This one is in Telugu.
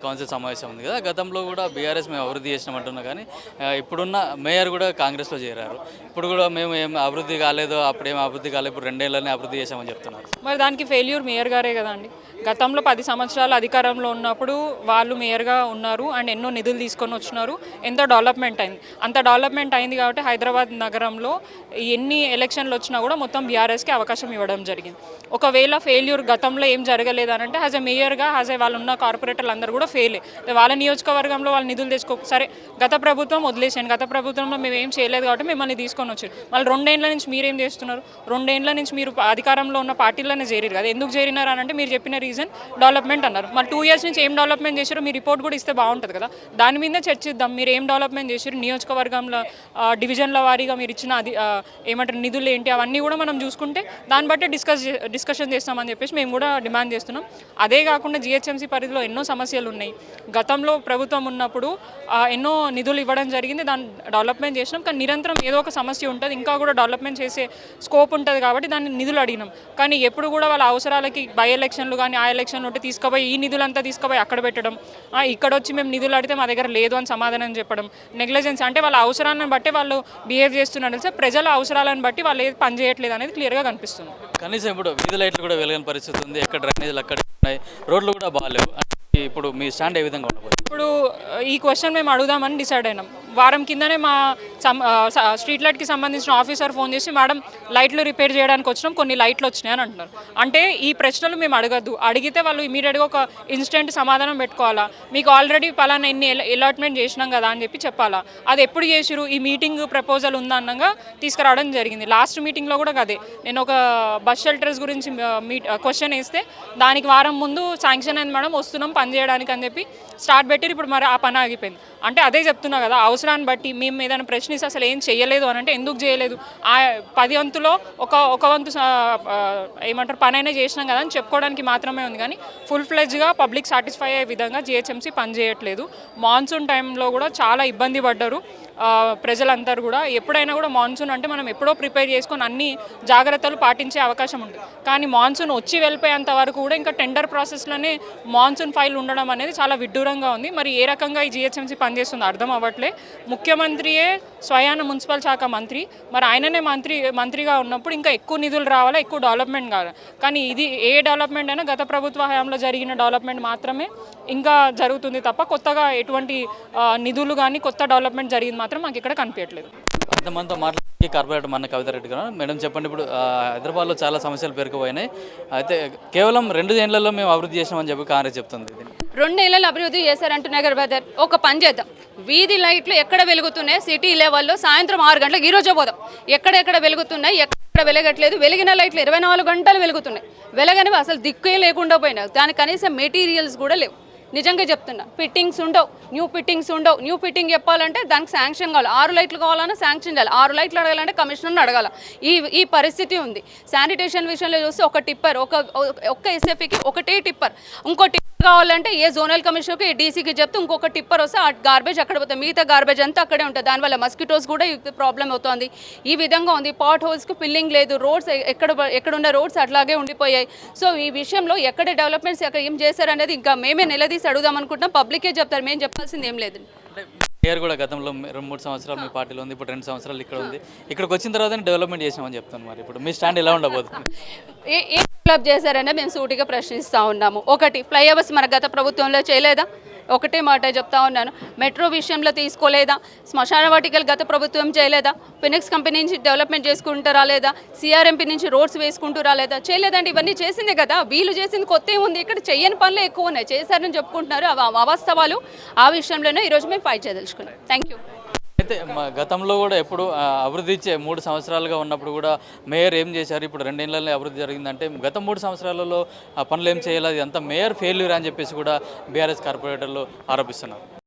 కౌన్సిల్ సమావేశం ఉంది కదా. గతంలో కూడా బీఆర్ఎస్ మేము అభివృద్ధి చేసినామంటున్నా కానీ ఇప్పుడున్న మేయర్ కూడా కాంగ్రెస్లో చేరారు. ఇప్పుడు కూడా మేము ఏం అభివృద్ధి కాలేదు, అప్పుడేం అభివృద్ధి కాలేదు, ఇప్పుడు 2 ఏళ్ళనే అభివృద్ధి చేశామని చెప్తున్నారు. మరి దానికి ఫెయిల్యూర్ మేయర్ గారే కదండి. గతంలో 10 సంవత్సరాలు అధికారంలో ఉన్నప్పుడు వాళ్ళు మేయర్గా ఉన్నారు అండ్ ఎన్నో నిధులు తీసుకొని వచ్చినారు. ఎంతో డెవలప్మెంట్ అయింది. అంత డెవలప్మెంట్ అయింది కాబట్టి హైదరాబాద్ నగరంలో ఎన్ని ఎలక్షన్లు వచ్చినా కూడా మొత్తం బీఆర్ఎస్కి అవకాశం ఇవ్వడం జరిగింది. ఒకవేళ ఫెయిల్యూర్ గతంలో ఏం జరగలేదనంటే యాజ్ ఎ మేయర్గా వాళ్ళు ఉన్న కార్పొరేటర్లు అందరూ కూడా ఫెయిలే. వాళ్ళ నియోజకవర్గంలో వాళ్ళు నిధులు తెచ్చుకో సరే గత ప్రభుత్వం వదిలేసాను, గత ప్రభుత్వంలో మేము ఏం చేయలేదు కాబట్టి మిమ్మల్ని తీసుకొని వచ్చారు. వాళ్ళు 2 ఏళ్ల నుంచి మీరేం చేస్తున్నారు? 2 ఏళ్ల నుంచి మీరు అధికారంలో ఉన్న పార్టీలోనే చేరారు కదా. ఎందుకు చేరినారు అని అంటే మీరు చెప్పిన రీజన్ డెవలప్మెంట్ అన్నారు. మళ్ళీ 2 ఇయర్స్ నుంచి ఏం డెవలప్మెంట్ చేశారో మీ రిపోర్ట్ కూడా ఇస్తే బాగుంటుంది కదా. దాని మీదే చర్చిద్దాం. మీరు ఏం డెవలప్మెంట్ చేశారు, నియోజకవర్గంలో డివిజన్ల వారీగా మీరు ఇచ్చిన ఏమంటారు నిధులు ఏంటి, అవన్నీ కూడా మనం చూసుకుంటే దాన్ని బట్టి డిస్కషన్ చేస్తామని చెప్పేసి మేము కూడా డిమాండ్ చేస్తున్నాం. అదే కాకుండా జిహెచ్ఎంసీ పరిధిలో ఎన్నో సమస్యలు ఉన్నాయి. గతంలో ప్రభుత్వం ఉన్నప్పుడు ఎన్నో నిధులు ఇవ్వడం జరిగింది, దాన్ని డెవలప్మెంట్ చేసినాం. కానీ నిరంతరం ఏదో ఒక సమస్య ఉంటుంది, ఇంకా కూడా డెవలప్మెంట్ చేసే స్కోప్ ఉంటుంది కాబట్టి దాన్ని నిధులు అడిగినాం. కానీ ఎప్పుడు కూడా వాళ్ళ అవసరాలకి బై ఎలక్షన్లు కానీ ఆ ఎలక్షన్లు ఉంటే తీసుకుపోయి ఈ నిధులంతా తీసుకుపోయి అక్కడ పెట్టడం, ఇక్కడ వచ్చి మేము నిధులు అడిగితే మా దగ్గర లేదు అని సమాధానం చెప్పడం, నెగ్లిజెన్స్ అంటే వాళ్ళ అవసరాన్ని బట్టి వాళ్ళు బిహేవ్ చేస్తున్నారు. సార్ ప్రజల అవసరాలను బట్టి వాళ్ళు ఏది పని చేయట్లేదు అనేది క్లియర్గా కనిపిస్తుంది. కనీసం ఇప్పుడు వీధి లైట్లు కూడా వెలగని పరిస్థితి ఉంది, ఎక్కడ డ్రైనేజీలు అక్కడ ఉన్నాయి, రోడ్లు కూడా బాగాలేవు. ఇప్పుడు మీ స్టాండ్ ఏ విధంగా ఉండబోతుంది? ఇప్పుడు ఈ క్వశ్చన్ మేము అడుగుదామని డిసైడ్ అయినాం. వారం కిందనే మా స్ట్రీట్ లైట్కి సంబంధించిన ఆఫీసర్ ఫోన్ చేసి మేడం లైట్లు రిపేర్ చేయడానికి వచ్చినాం, కొన్ని లైట్లు వచ్చినాయి అని అంటున్నారు. అంటే ఈ ప్రశ్నలు మేము అడగద్దు, అడిగితే వాళ్ళు ఇమీడియట్గా ఒక ఇన్స్టెంట్ సమాధానం పెట్టుకోవాలా. మీకు ఆల్రెడీ పలానా ఎన్ని అలాట్మెంట్ చేసినాం కదా అని చెప్పాలా. అది ఎప్పుడు చేసిరు, ఈ మీటింగ్ ప్రపోజల్ ఉందన్నగా తీసుకురావడం జరిగింది. లాస్ట్ మీటింగ్లో కూడా అదే నేను ఒక బస్ షెల్టర్స్ గురించి క్వశ్చన్ వేస్తే దానికి వారం ముందు శాంక్షన్ అయింది మేడం, వస్తున్నాం పని చేయడానికి అని చెప్పి స్టార్ట్ పెట్టారు. ఇప్పుడు మరి ఆ పని ఆగిపోయింది. అంటే అదే చెప్తున్నా కదా, అవసరాన్ని బట్టి మేము ఏదైనా ప్రశ్నిస్తే అసలు ఏం చేయలేదు అని అంటే ఎందుకు చేయలేదు, ఆ 10 వంతులో ఒక వంతు ఏమంటారు పని అయినా చేసినాం కదా అని చెప్పుకోవడానికి మాత్రమే ఉంది. కానీ ఫుల్ ఫ్లెడ్జ్గా పబ్లిక్ సాటిస్ఫై అయ్యే విధంగా జిహెచ్ఎంసీ పనిచేయట్లేదు. మాన్సూన్ టైంలో కూడా చాలా ఇబ్బంది పడ్డారు ప్రజలందరూ కూడా. ఎప్పుడైనా కూడా మాన్సూన్ అంటే మనం ఎప్పుడో ప్రిపేర్ చేసుకొని అన్ని జాగ్రత్తలు పాటించే అవకాశం ఉంటుంది. కానీ మాన్సూన్ వచ్చి వెళ్ళిపోయేంత వరకు కూడా ఇంకా టెండర్ ప్రాసెస్లోనే మాన్సూన్ ఫైల్ ఉండడం అనేది చాలా విడ్డూరంగా ఉంది. మరి ఏ రకంగా ఈ జిహెచ్ఎంసీ పనిచేస్తుందో అర్థం అవ్వట్లే. ముఖ్యమంత్రియే స్వయాన మున్సిపల్ శాఖ మంత్రి, మరి ఆయననే మంత్రిగా ఉన్నప్పుడు ఇంకా ఎక్కువ నిధులు రావాలా, ఎక్కువ డెవలప్మెంట్ కావాలి. కానీ ఇది ఏ డెవలప్మెంట్ అయినా గత ప్రభుత్వ హయాంలో జరిగిన డెవలప్మెంట్ మాత్రమే ఇంకా జరుగుతుంది తప్ప కొత్తగా ఎటువంటి నిధులు కానీ కొత్త డెవలప్మెంట్ జరిగింది మాత్రం మాకు ఇక్కడ కనిపించట్లేదు. అంతమందితో మాట్లాడి కార్పొరేటర్ మన కవితారెడ్డి గారు, మేడం చెప్పండి, ఇప్పుడు హైదరాబాద్లో చాలా సమస్యలు పేరుకుపోయినాయి. అయితే కేవలం 2 ఏళ్లలో మేము అభివృద్ధి చేసినామని చెప్పి కాంగ్రెస్ చెప్తుంది. 2 ఏళ్ళలో అభివృద్ధి చేశారంటున్నారు కదా బ్రదర్. ఒక పని చేద్దాం, వీధి లైట్లు ఎక్కడ వెలుగుతున్నాయి సిటీ లెవెల్లో సాయంత్రం 6 గంటలకు ఈరోజే పోదాం. ఎక్కడెక్కడ వెలుగుతున్నాయి, ఎక్కడ వెలగట్లేదు, వెలిగిన లైట్లు 24 గంటలు వెలుగుతున్నాయి, వెలగనివి అసలు దిక్కే లేకుండా పోయినాయి. దానికి కనీసం మెటీరియల్స్ కూడా లేవు. నిజంగా చెప్తున్నా, ఫిట్టింగ్స్ ఉండవు, న్యూ ఫిట్టింగ్స్ ఉండవు. న్యూ ఫిట్టింగ్ చెప్పాలంటే దానికి శాంక్షన్ కావాలి. 6 లైట్లు కావాలన్నా శాంక్షన్ చేయాలి. 6 లైట్లు అడగాలంటే కమిషనర్ని అడగాల. ఈ పరిస్థితి ఉంది. శానిటేషన్ విషయంలో చూస్తే ఒక టిప్పర్, ఒక్క ఎస్ఎఫ్కి ఒకటే టిప్పర్. ఇంకో టిప్పర్ కావాలంటే ఏ జోనల్ కమిషనర్కి ఏ డీసీకి చెప్తే ఇంకొక టిప్పర్ వస్తే ఆ గార్బేజ్ అక్కడ పోతుంది, మిగతా గార్బేజ్ అంతా అక్కడే ఉంటుంది. దానివల్ల మస్కిటోస్ కూడా ప్రాబ్లం అవుతుంది. ఈ విధంగా ఉంది. పాట్ హోల్స్కి ఫిల్లింగ్ లేదు, రోడ్స్ ఎక్కడున్న రోడ్స్ అట్లాగే ఉండిపోయాయి. సో ఈ విషయంలో ఎక్కడ డెవలప్మెంట్స్ ఎక్కడ ఏం చేశారనేది ఇంకా మేమే నిలదీసి అడుగుదాం అనుకుంటున్నాం. పబ్లికే చెప్తారు, మేము చెప్పాల్సింది ఏం లేదు. మేయర్ కూడా గతంలో 2-3 సంవత్సరాలు మీ పార్టీలో ఉంది, ఇప్పుడు 2 సంవత్సరాలు ఇక్కడ ఉంది. ఇక్కడికి వచ్చిన తర్వాత డెవలప్మెంట్ చేసామని చెప్తాను. మరి ఇప్పుడు మీ స్టాండ్ ఎలా ఉండబోతుంది? ఏం డెవలప్ చేశారనే మేము సూటిగా ప్రశ్నిస్తూ ఉన్నాము. ఒకటి, ఫ్లైఓవర్స్ మన గత ప్రభుత్వంలో చేయలేదా? ఒకటే మాట చెప్తా ఉన్నాను. మెట్రో విషయంలో తీసుకోలేదా? శ్మశాన వాటికలు గత ప్రభుత్వం చేయలేదా? ఫినిక్స్ కంపెనీ నుంచి డెవలప్మెంట్ చేసుకుంటూ రాలేదా? సిఆర్ఎంపీ నుంచి రోడ్స్ వేసుకుంటూ రాలేదా? చేయలేదండి. ఇవన్నీ చేసిందే కదా. వీళ్ళు చేసింది కొత్త ఏముంది? ఇక్కడ చెయ్యని పనులు ఎక్కువ ఉన్నాయి. చేశారని చెప్పుకుంటున్నారు, అవి అవాస్తవాలు. ఆ విషయంలోనే ఈరోజు మేము ఫైట్ చేయదలుచుకున్నాం. Thank you. అయితే గతంలో కూడా ఎప్పుడు అభివృద్ధి ఇచ్చే 3 సంవత్సరాలుగా ఉన్నప్పుడు కూడా మేయర్ ఏం చేశారు, ఇప్పుడు 2 ఏళ్లలో అభివృద్ధి జరిగిందంటే గత 3 సంవత్సరాలలో పనులు ఏం చేయాలి, అంతా మేయర్ ఫెయిల్యూర్ అని చెప్పేసి కూడా బీఆర్ఎస్ కార్పొరేటర్లు ఆరోపిస్తున్నారు.